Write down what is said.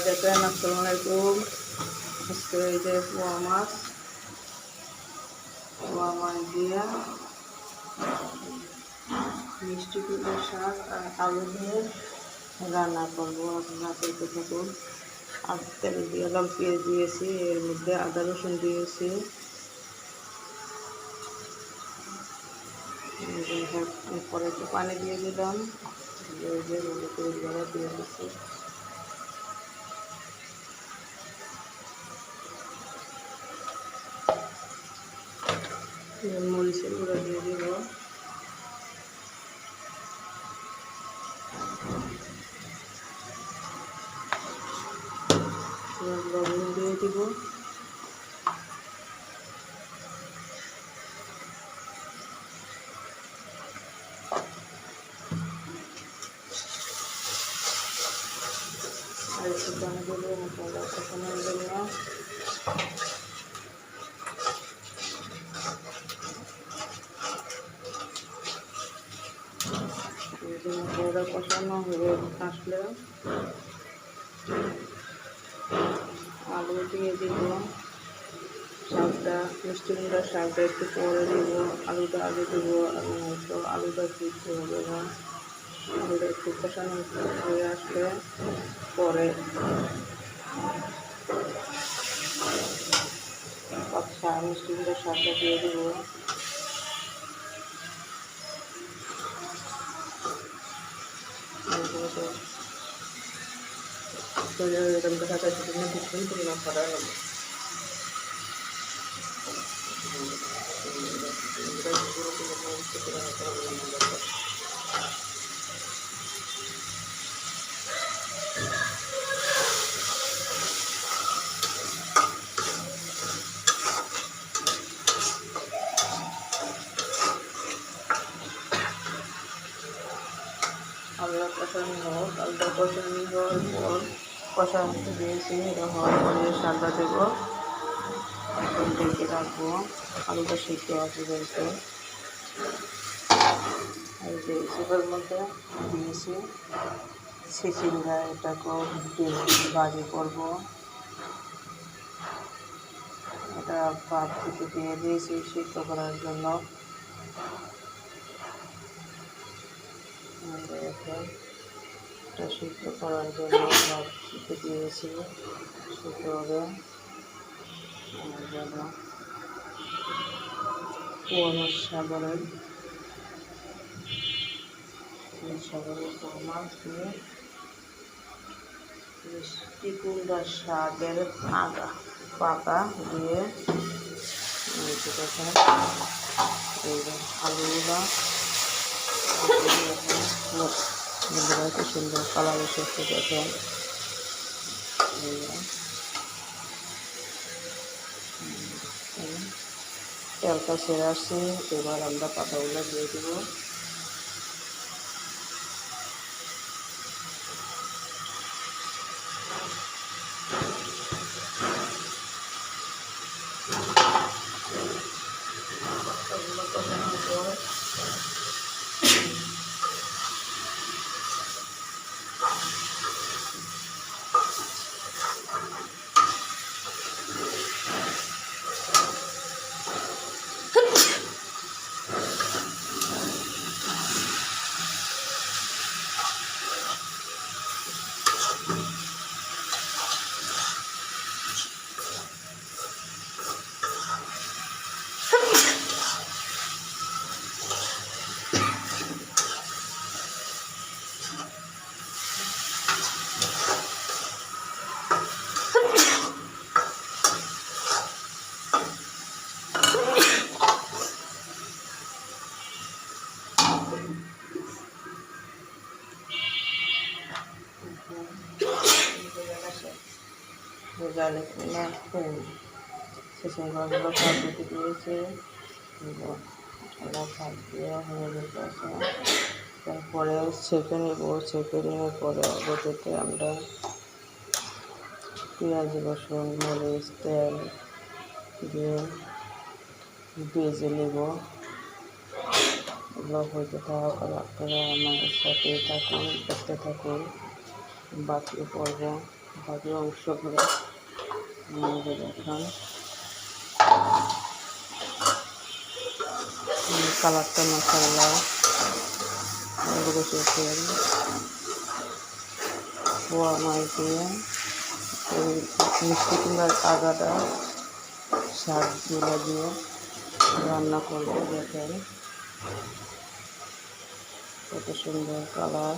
দেখেন, আসসালামু আলাইকুম। আজকে এই যে পোয়া মাছ দিয়ে মিষ্টি কুমড়োর শাক আর আলু দিয়ে রান্না করবো। আপনারা দেখতে থাকুন। আর তেল দিয়ে এলাম, পেঁয়াজ দিয়েছি, এর মধ্যে আদা রসুন দিয়েছি, পরে একটু পানি দিয়ে দিলাম, দিয়ে দিয়ে দিচ্ছি। মরিচের গুঁড়ো দিয়ে দিব, লবণ দিয়ে দিব, আর একটু পানি দেবো মশলা কষানোর জন্য। মশলাটা কষানো হয়ে আসলে আলু দিয়ে দিব, শাকটা মিষ্টি কুমড়ার শাকটা একটু পরে দিব, আলুটা আগে দেবো, এবং হয়তো আলুটা সিদ্ধ হবে না। আলুটা একটু কষানো হয়ে আসলে পরে মিষ্টি কুমড়ার শাকটা দিয়ে দেবো। আলুটা কষানো হোক, আলুটা কষানো হওয়ার পর কষানো দিয়েছি, এটা হওয়ার পরে শাকটা দেবো, এখন ঢেকে রাখবো, আলুটা সিদ্ধ আসবে বলতে। আর যে চিপের মধ্যে দিয়েছি চিচিঙ্গা, এটাকেও ভাজি করবো। এটা ভাত থেকে দিয়ে দিয়েছি সিদ্ধ করার জন্য। এটা সিদ্ধ করার জন্য ভাত থেকে দিয়েছি, সিদ্ধ হবে। পোয়া মাছ সাগরের পোয়া মাছ দিয়ে মিষ্টি কুমড়ার শাকের পাতা দিয়ে এই আলুগুলা কি সুন্দর কালার এসেছে দেখেন। তেলটা ছেড়ে আসছে, এবার আমরা পাতাগুলো দিয়ে দেবো। জালে চিচিঙ্গাগুলো সব দিতে দিয়েছে, সব দিয়ে হয়ে যেতেছে। তারপরে ছেঁকে নেব, ছেঁকে নেওয়ার পরে ওদেরকে আমরা পেঁয়াজ রসুন মরিচ তেল দিয়ে ভেজে নেব। এগুলো হইতে থাক, আপনারা আমার সাথে থাকুন, দেখতে থাকুন, বাকি পর্ব। বাকি অংশগুলো আমাদের দেখান। কালারটা মাশাআল্লাহ বসেছেন খোয়া মাই দিয়ে এই মিষ্টি কুমড়ার আগাটা শাকগুলো দিয়ে রান্না করবো। দেখেন কত সুন্দর কালার।